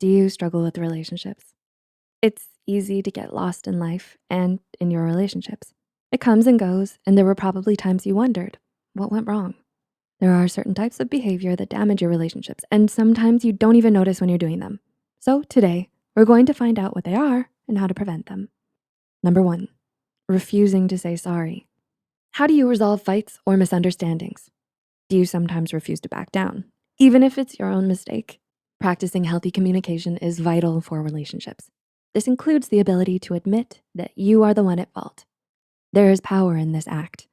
Do you struggle with relationships? It's easy to get lost in life and in your relationships. It comes and goes, and there were probably times you wondered, what went wrong? There are certain types of behavior that damage your relationships, and sometimes you don't even notice when you're doing them. So today, we're going to find out what they are and how to prevent them. Number one, refusing to say sorry. How do you resolve fights or misunderstandings? Do you sometimes refuse to back down, even if it's your own mistake? Practicing healthy communication is vital for relationships. This includes the ability to admit that you are the one at fault. There is power in this act.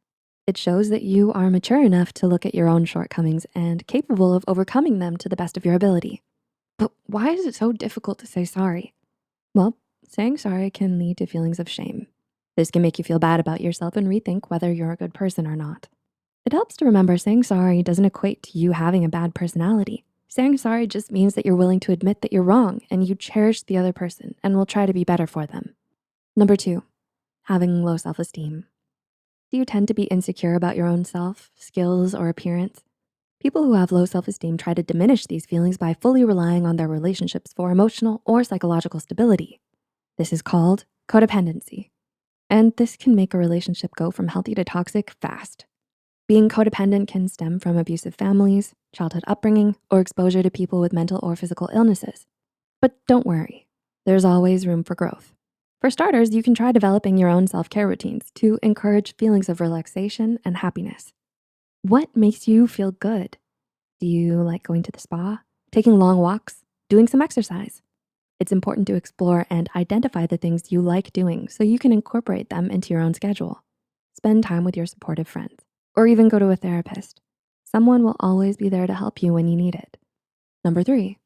It shows that you are mature enough to look at your own shortcomings and capable of overcoming them to the best of your ability. But why is it so difficult to say sorry? Well, saying sorry can lead to feelings of shame. This can make you feel bad about yourself and rethink whether you're a good person or not. It helps to remember saying sorry doesn't equate to you having a bad personality. Saying sorry just means that you're willing to admit that you're wrong and you cherish the other person and will try to be better for them. Number two, having low self-esteem. Do you tend to be insecure about your own self, skills, or appearance? People who have low self-esteem try to diminish these feelings by fully relying on their relationships for emotional or psychological stability. This is called codependency. And this can make a relationship go from healthy to toxic fast. Being codependent can stem from abusive families, childhood upbringing, or exposure to people with mental or physical illnesses. But don't worry, there's always room for growth. For starters, you can try developing your own self-care routines to encourage feelings of relaxation and happiness. What makes you feel good? Do you like going to the spa, taking long walks, doing some exercise? It's important to explore and identify the things you like doing so you can incorporate them into your own schedule. Spend time with your supportive friends, or even go to a therapist. Someone will always be there to help you when you need it. Number three,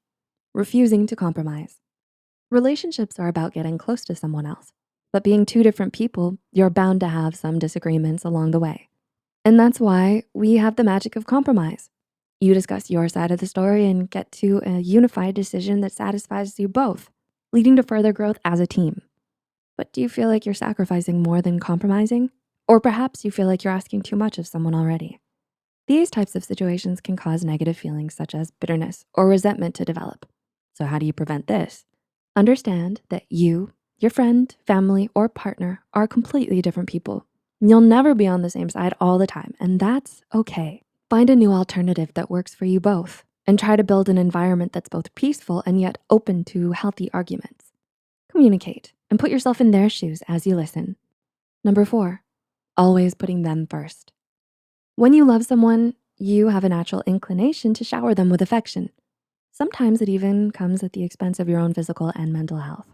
refusing to compromise. Relationships are about getting close to someone else, but being two different people, you're bound to have some disagreements along the way. And that's why we have the magic of compromise. You discuss your side of the story and get to a unified decision that satisfies you both, leading to further growth as a team. But do you feel like you're sacrificing more than compromising? Or perhaps you feel like you're asking too much of someone already. These types of situations can cause negative feelings such as bitterness or resentment to develop. So how do you prevent this? Understand that you, your friend, family, or partner are completely different people. You'll never be on the same side all the time, and that's okay. Find a new alternative that works for you both and try to build an environment that's both peaceful and yet open to healthy arguments. Communicate and put yourself in their shoes as you listen. Number four, always putting them first. When you love someone, you have a natural inclination to shower them with affection. Sometimes it even comes at the expense of your own physical and mental health.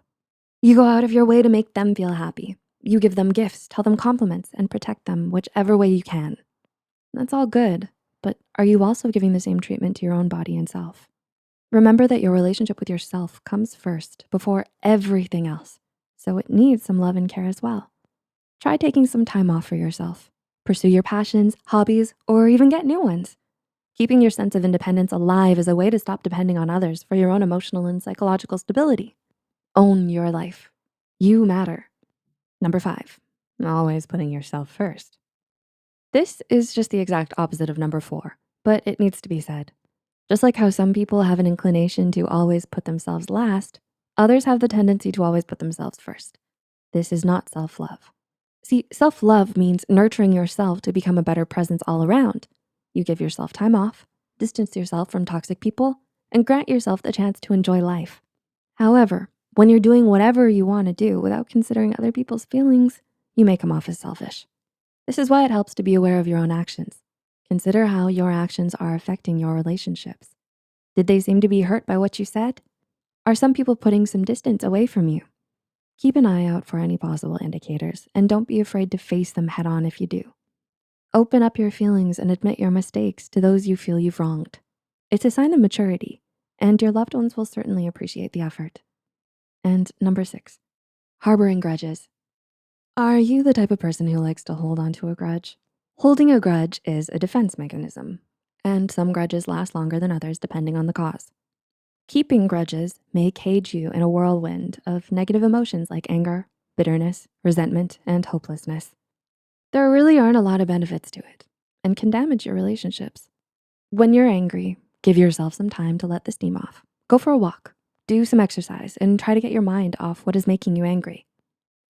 You go out of your way to make them feel happy. You give them gifts, tell them compliments, and protect them whichever way you can. That's all good, but are you also giving the same treatment to your own body and self? Remember that your relationship with yourself comes first before everything else, so it needs some love and care as well. Try taking some time off for yourself. Pursue your passions, hobbies, or even get new ones. Keeping your sense of independence alive is a way to stop depending on others for your own emotional and psychological stability. Own your life. You matter. Number five, always putting yourself first. This is just the exact opposite of number four, but it needs to be said. Just like how some people have an inclination to always put themselves last, others have the tendency to always put themselves first. This is not self-love. See, self-love means nurturing yourself to become a better presence all around. You give yourself time off, distance yourself from toxic people, and grant yourself the chance to enjoy life. However, when you're doing whatever you wanna do without considering other people's feelings, you may come off as selfish. This is why it helps to be aware of your own actions. Consider how your actions are affecting your relationships. Did they seem to be hurt by what you said? Are some people putting some distance away from you? Keep an eye out for any possible indicators and don't be afraid to face them head on if you do. Open up your feelings and admit your mistakes to those you feel you've wronged. It's a sign of maturity, and your loved ones will certainly appreciate the effort. And number six, harboring grudges. Are you the type of person who likes to hold onto a grudge? Holding a grudge is a defense mechanism, and some grudges last longer than others depending on the cause. Keeping grudges may cage you in a whirlwind of negative emotions like anger, bitterness, resentment, and hopelessness. There really aren't a lot of benefits to it and can damage your relationships. When you're angry, give yourself some time to let the steam off. Go for a walk, Do some exercise and try to get your mind off what is making you angry.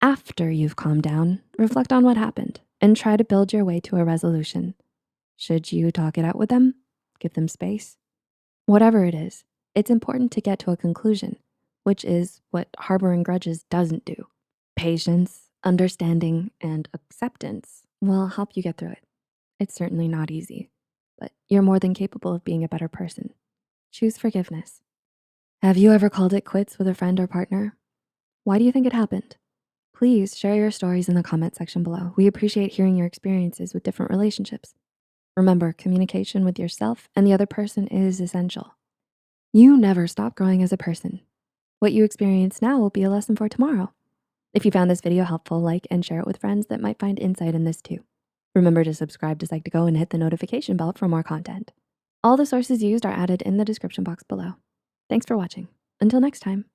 After you've calmed down, reflect on what happened and try to build your way to a resolution. Should you talk it out with them? Give them space? Whatever it is, it's important to get to a conclusion, which is what harboring grudges doesn't do. Patience, understanding, and acceptance will help you get through it. It's certainly not easy, but you're more than capable of being a better person. Choose forgiveness. Have you ever called it quits with a friend or partner? Why do you think it happened? Please share your stories in the comment section below. We appreciate hearing your experiences with different relationships. Remember, communication with yourself and the other person is essential. You never stop growing as a person. What you experience now will be a lesson for tomorrow. If you found this video helpful, like and share it with friends that might find insight in this too. Remember to subscribe to Psych2Go and hit the notification bell for more content. All the sources used are added in the description box below. Thanks for watching. Until next time.